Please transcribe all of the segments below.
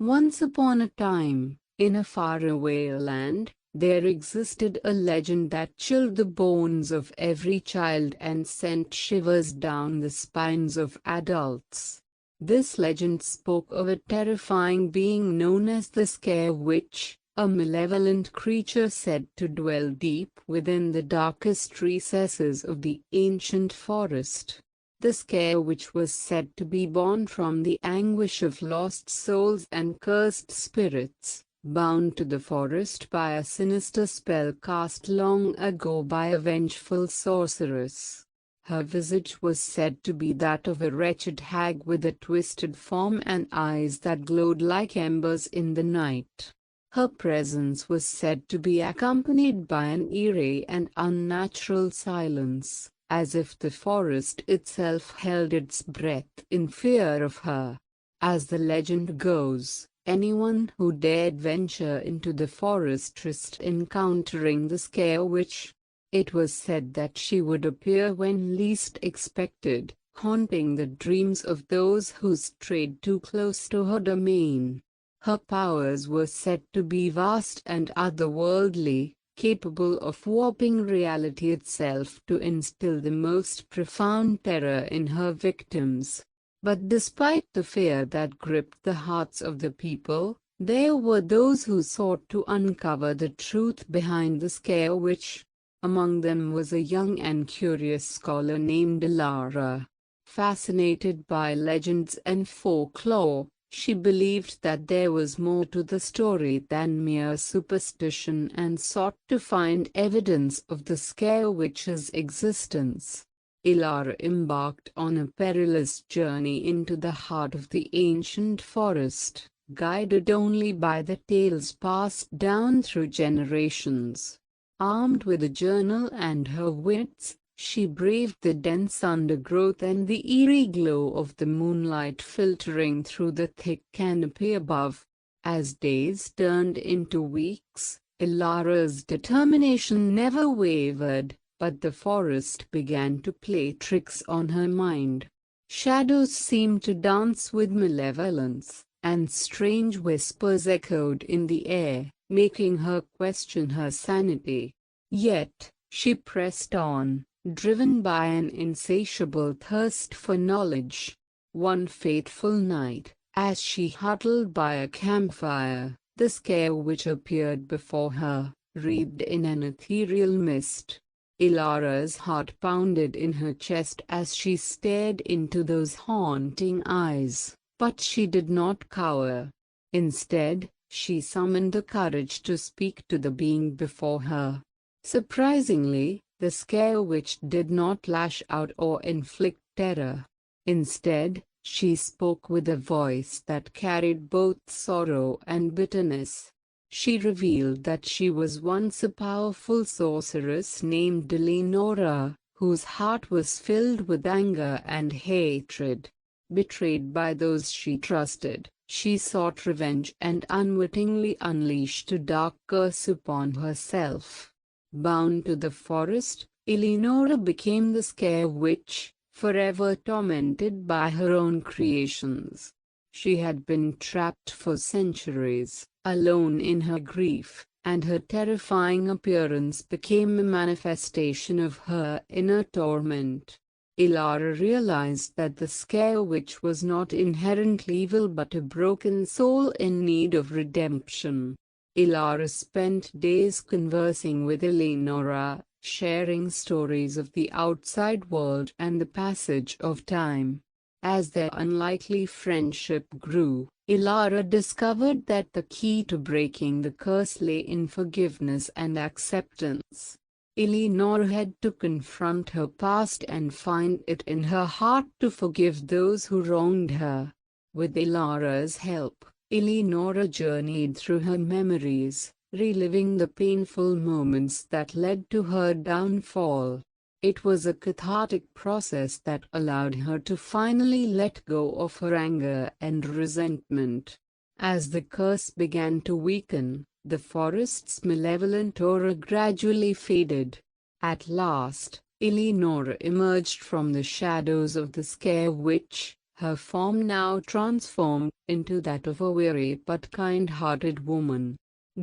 Once upon a time, in a faraway land, there existed a legend that chilled the bones of every child and sent shivers down the spines of adults. This legend spoke of a terrifying being known as the Scare Witch, a malevolent creature said to dwell deep within the darkest recesses of the ancient forest. The Scare Witch was said to be born from the anguish of lost souls and cursed spirits, bound to the forest by a sinister spell cast long ago by a vengeful sorceress. Her visage was said to be that of a wretched hag with a twisted form and eyes that glowed like embers in the night. Her presence was said to be accompanied by an eerie and unnatural silence, as if the forest itself held its breath in fear of her. As the legend goes, anyone who dared venture into the forest risked encountering the Scare Witch. It was said that she would appear when least expected, haunting the dreams of those who strayed too close to her domain. Her powers were said to be vast and otherworldly, capable of warping reality itself to instill the most profound terror in her victims. But despite the fear that gripped the hearts of the people, there were those who sought to uncover the truth behind the Scare Witch. Among them was a young and curious scholar named Ilara. Fascinated by legends and folklore, she believed that there was more to the story than mere superstition and sought to find evidence of the Scare Witch's existence. Ilara embarked on a perilous journey into the heart of the ancient forest, guided only by the tales passed down through generations. Armed with a journal and her wits, she braved the dense undergrowth and the eerie glow of the moonlight filtering through the thick canopy above. As days turned into weeks, Ilara's determination never wavered. But the forest began to play tricks on her mind. Shadows seemed to dance with malevolence, and strange whispers echoed in the air, making her question her sanity. Yet, she pressed on, driven by an insatiable thirst for knowledge. One fateful night, as she huddled by a campfire, the Scare Witch appeared before her, wreathed in an ethereal mist. Ilara's heart pounded in her chest as she stared into those haunting eyes, but she did not cower. Instead, she summoned the courage to speak to the being before her. Surprisingly, the Scare Witch did not lash out or inflict terror. Instead, she spoke with a voice that carried both sorrow and bitterness. She revealed that she was once a powerful sorceress named Eleonora, whose heart was filled with anger and hatred. Betrayed by those she trusted, she sought revenge and unwittingly unleashed a dark curse upon herself. Bound to the forest, Eleonora became the Scare Witch, forever tormented by her own creations. She had been trapped for centuries, alone in her grief, and her terrifying appearance became a manifestation of her inner torment. Ilara realized that the Scare Witch was not inherently evil but a broken soul in need of redemption. Ilara spent days conversing with Eleonora, sharing stories of the outside world and the passage of time. As their unlikely friendship grew, Ilara discovered that the key to breaking the curse lay in forgiveness and acceptance. Eleonora had to confront her past and find it in her heart to forgive those who wronged her. With Ilara's help, Eleonora journeyed through her memories, reliving the painful moments that led to her downfall. It was a cathartic process that allowed her to finally let go of her anger and resentment. As the curse began to weaken, the forest's malevolent aura gradually faded. At last, Eleonora emerged from the shadows of the Scare Witch, her form now transformed into that of a weary but kind-hearted woman.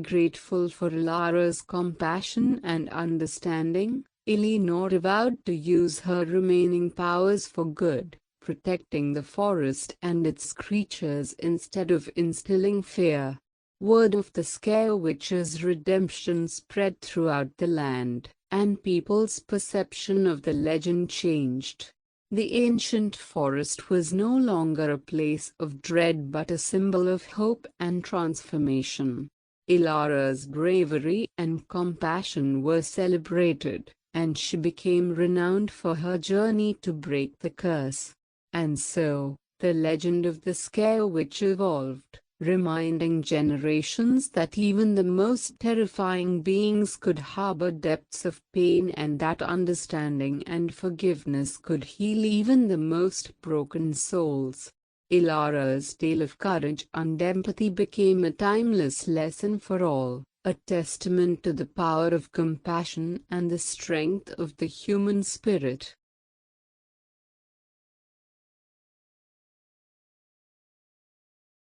Grateful for Ilara's compassion and understanding, Eleanor vowed to use her remaining powers for good, protecting the forest and its creatures instead of instilling fear. Word of the Scare Witch's redemption spread throughout the land, and people's perception of the legend changed. The ancient forest was no longer a place of dread but a symbol of hope and transformation. Ilara's bravery and compassion were celebrated, and she became renowned for her journey to break the curse. And so, the legend of the Scare Witch evolved, reminding generations that even the most terrifying beings could harbor depths of pain and that understanding and forgiveness could heal even the most broken souls. Ilara's tale of courage and empathy became a timeless lesson for all, a testament to the power of compassion and the strength of the human spirit.